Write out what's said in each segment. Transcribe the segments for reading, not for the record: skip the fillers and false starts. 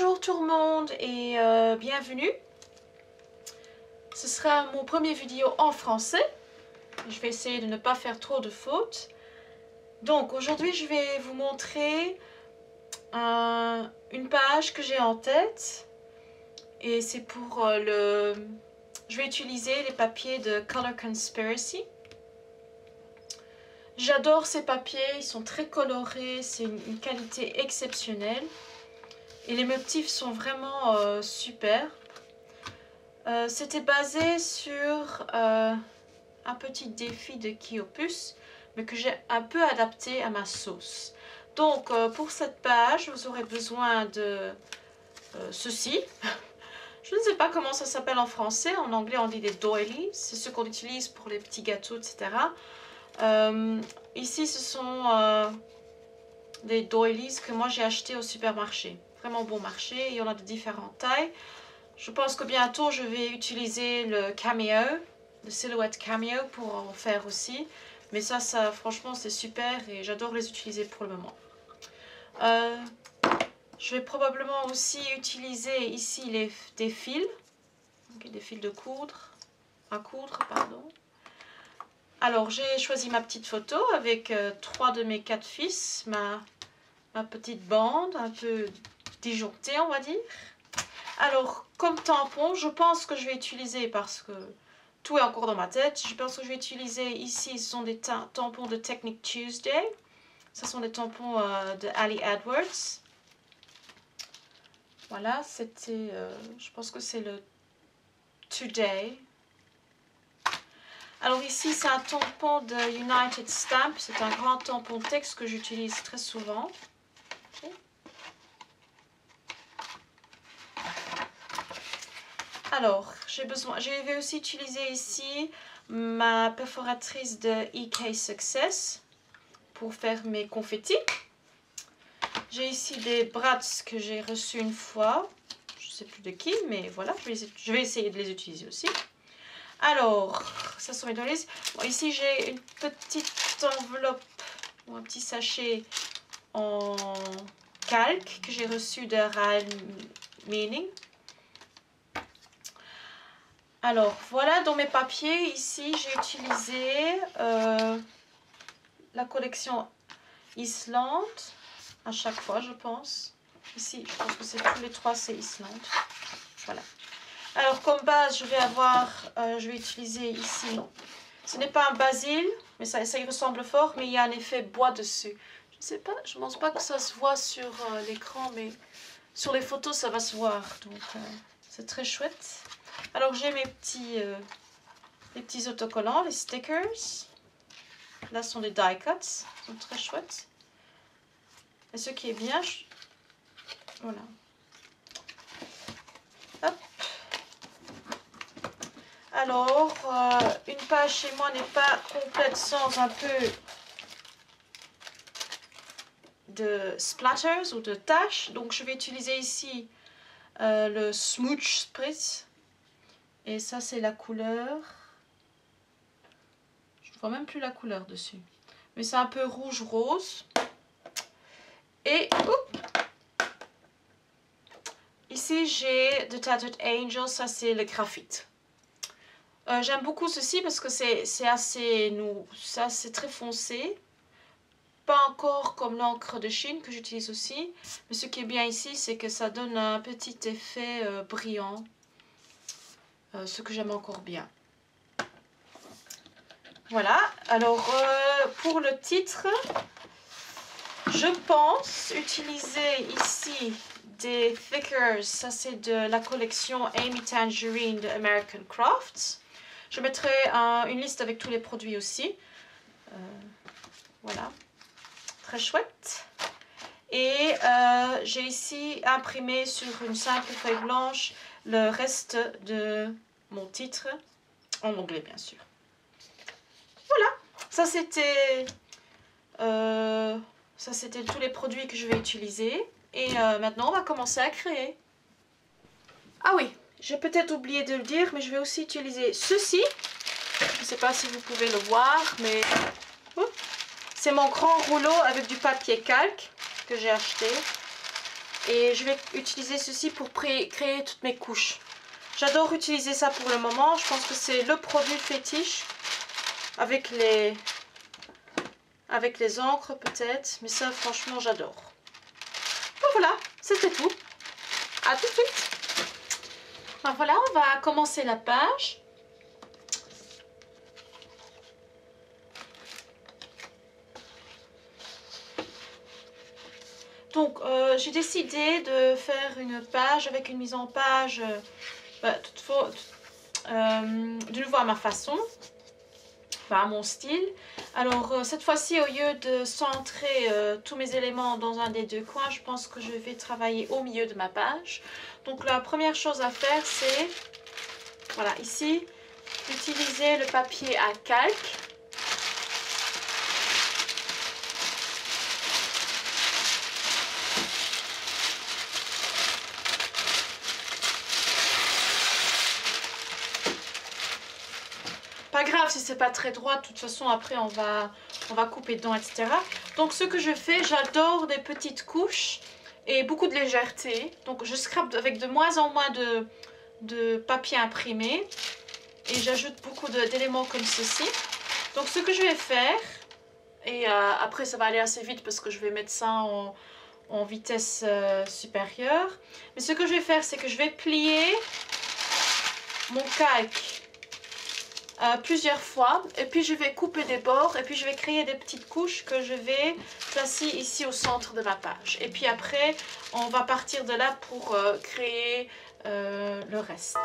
Bonjour tout le monde et bienvenue. Ce sera mon premier vidéo en français. Je vais essayer de ne pas faire trop de fautes. Donc aujourd'hui je vais vous montrer une page que j'ai en tête. Et c'est pour je vais utiliser les papiers de Color Conspiracy. J'adore ces papiers, ils sont très colorés, c'est une qualité exceptionnelle. Et les motifs sont vraiment super. C'était basé sur un petit défi de Kiopus, mais que j'ai un peu adapté à ma sauce. Donc pour cette page, vous aurez besoin de ceci. Je ne sais pas comment ça s'appelle en français. En anglais, on dit des doilies. C'est ce qu'on utilise pour les petits gâteaux, etc. Ici, ce sont des doilies que moi j'ai acheté au supermarché. Vraiment bon marché. Il y en a de différentes tailles. Je pense que bientôt je vais utiliser le cameo, le silhouette cameo pour en faire aussi. Mais ça franchement c'est super et j'adore les utiliser pour le moment. Je vais probablement aussi utiliser ici des fils. Okay, des fils de coudre. À coudre, pardon. Alors j'ai choisi ma petite photo avec 3 de mes 4 fils. Ma petite bande un peu disjonctée on va dire. Alors, comme tampon, je pense que je vais utiliser, parce que tout est encore dans ma tête, je pense que je vais utiliser ici, ce sont des tampons de Technique Tuesday. Ce sont des tampons de Ali Edwards. Voilà, c'était, je pense que c'est le Today. Alors ici, c'est un tampon de United Stamp. C'est un grand tampon texte que j'utilise très souvent. Okay. Alors, je vais aussi utiliser ici ma perforatrice de EK Success pour faire mes confettis. J'ai ici des brats que j'ai reçus une fois, je ne sais plus de qui, mais voilà, je vais essayer de les utiliser aussi. Alors, ça sont mes doilies. Bon, ici, j'ai une petite enveloppe ou un petit sachet en calque que j'ai reçu de Ryan Meaning. Alors voilà, dans mes papiers ici j'ai utilisé la collection Islande à chaque fois je pense. Ici je pense que c'est tous les 3 c'est Islande. Voilà. Alors comme base je vais utiliser ici, ce n'est pas un basil mais ça y ressemble fort mais il y a un effet bois dessus. Je ne sais pas, je ne pense pas que ça se voit sur l'écran mais sur les photos ça va se voir donc c'est très chouette. Alors j'ai mes petits autocollants, les stickers. Là ce sont des die cuts, ils sont très chouettes. Et ce qui est bien, voilà. Hop. Alors, une page chez moi n'est pas complète sans un peu de splatters ou de taches. Donc je vais utiliser ici le Smooch Spritz. Et ça c'est la couleur, je ne vois même plus la couleur dessus, mais c'est un peu rouge rose. Et ici j'ai The Tattered Angel, ça c'est le graphite. J'aime beaucoup ceci parce que c'est assez très foncé, pas encore comme l'encre de Chine que j'utilise aussi, mais ce qui est bien ici c'est que ça donne un petit effet brillant. Ce que j'aime encore bien. Voilà, alors pour le titre, je pense utiliser ici des thickers, ça c'est de la collection Amy Tangerine de American Crafts. Je mettrai une liste avec tous les produits aussi. Voilà, très chouette. Et j'ai ici imprimé sur une simple feuille blanche le reste de mon titre, en anglais bien sûr. Voilà, ça c'était tous les produits que je vais utiliser. Et maintenant on va commencer à créer. Ah oui, j'ai peut-être oublié de le dire, mais je vais aussi utiliser ceci. Je ne sais pas si vous pouvez le voir, mais c'est mon grand rouleau avec du papier calque que j'ai acheté. Et je vais utiliser ceci pour créer toutes mes couches. J'adore utiliser ça pour le moment. Je pense que c'est le produit fétiche avec les encres peut-être. Mais ça, franchement, j'adore. Donc voilà, c'était tout. À tout de suite. Ben voilà, on va commencer la page. Donc, j'ai décidé de faire une page avec une mise en page de nouveau à ma façon, enfin à mon style. Alors, cette fois-ci, au lieu de centrer tous mes éléments dans un des deux coins, je pense que je vais travailler au milieu de ma page. Donc, la première chose à faire, c'est, voilà, ici, utiliser le papier à calque. Pas grave si c'est pas très droit, de toute façon après on va couper dedans, etc. Donc ce que je fais, j'adore des petites couches et beaucoup de légèreté. Donc je scrape avec de moins en moins de papier imprimé et j'ajoute beaucoup d'éléments comme ceci. Donc ce que je vais faire, et après ça va aller assez vite parce que je vais mettre ça en vitesse supérieure. Mais ce que je vais faire, c'est que je vais plier mon calque plusieurs fois et puis je vais couper des bords et puis je vais créer des petites couches que je vais placer ici au centre de ma page. Et puis après, on va partir de là pour créer le reste.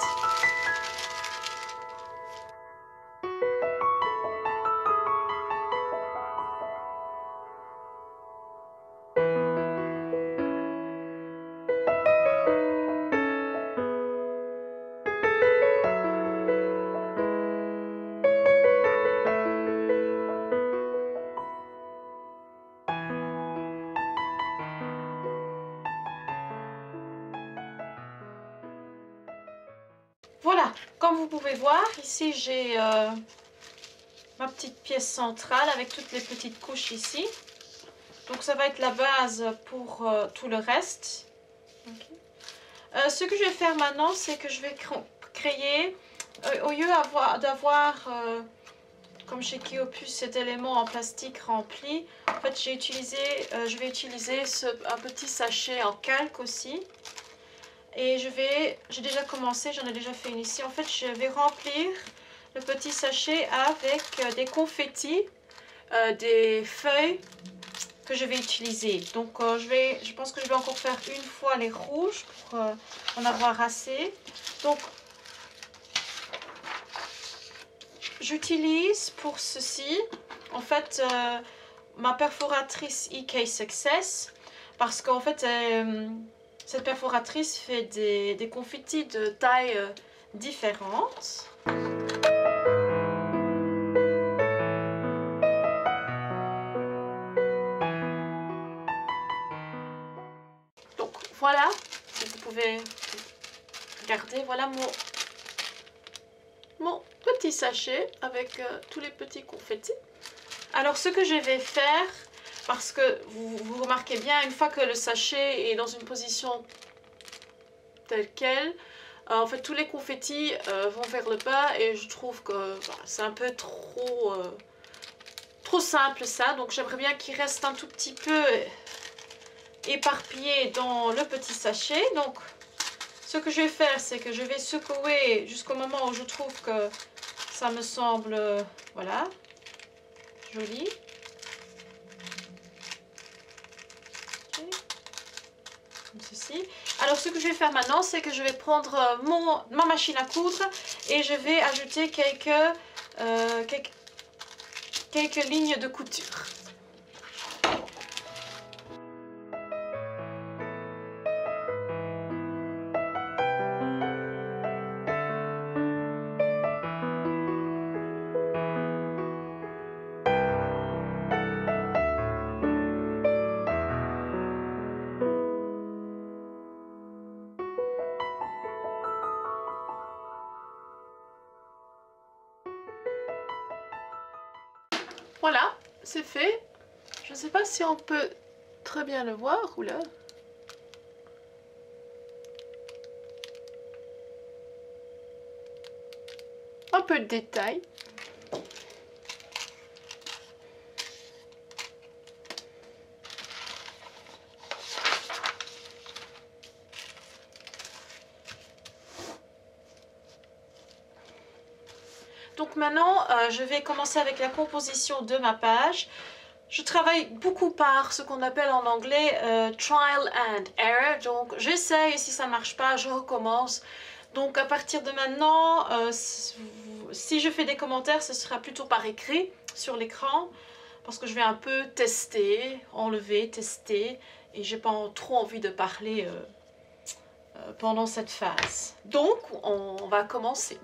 Voilà, comme vous pouvez voir, ici j'ai ma petite pièce centrale avec toutes les petites couches ici. Donc ça va être la base pour tout le reste. Okay. Ce que je vais faire maintenant, c'est que je vais créer, au lieu d'avoir, comme chez Kiopus, cet élément en plastique rempli, en fait je vais utiliser un petit sachet en calque aussi. Et j'ai déjà commencé, j'en ai déjà fait une ici. En fait, je vais remplir le petit sachet avec des confettis, des feuilles que je vais utiliser. Donc, je pense que je vais encore faire une fois les rouges pour en avoir assez. Donc, j'utilise pour ceci, en fait, ma perforatrice EK Success parce qu'en fait, cette perforatrice fait des confettis de taille différentes. Donc voilà, si vous pouvez regarder, voilà mon petit sachet avec tous les petits confettis. Alors ce que je vais faire, parce que vous remarquez bien, une fois que le sachet est dans une position telle quelle, en fait tous les confettis vont vers le bas et je trouve que c'est un peu trop simple ça. Donc j'aimerais bien qu'il reste un tout petit peu éparpillé dans le petit sachet. Donc ce que je vais faire, c'est que je vais secouer jusqu'au moment où je trouve que ça me semble, voilà, joli. Comme ceci. Alors ce que je vais faire maintenant, c'est que je vais prendre ma machine à coudre et je vais ajouter quelques lignes de couture. Voilà, c'est fait. Je ne sais pas si on peut très bien le voir, ou là. un peu de détail. Donc maintenant, je vais commencer avec la composition de ma page. Je travaille beaucoup par ce qu'on appelle en anglais trial and error. Donc j'essaye, si ça ne marche pas, je recommence. Donc à partir de maintenant, si je fais des commentaires, ce sera plutôt par écrit sur l'écran. Parce que je vais un peu tester, enlever, tester. Et j'ai pas trop envie de parler pendant cette phase. Donc on va commencer.